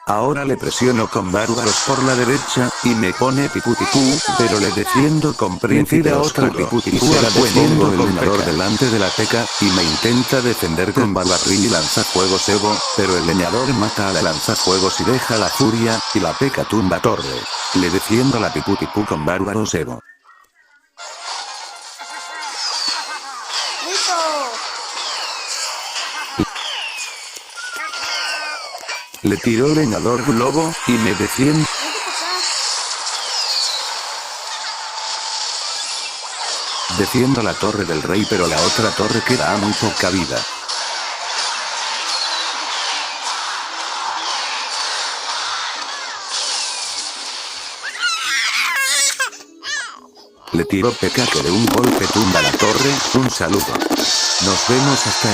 Ahora le presiono con bárbaros por la derecha, y me pone piputipú, pero le defiendo con príncipe a otra piputipú, la defiendo el leñador delante de la peca, y me intenta defender con barbarrín y lanzafuegos Evo, pero el leñador mata a la lanzafuegos y deja la furia, y la peca tumba torre. Le defiendo la piputipú con bárbaros Evo. ¡Listo! Le tiró leñador globo, y me defiende. Vente para acá. Defiendo la torre del rey, pero la otra torre queda a muy poca vida. Le tiro peca que de un golpe tumba la torre. Un saludo. Nos vemos hasta el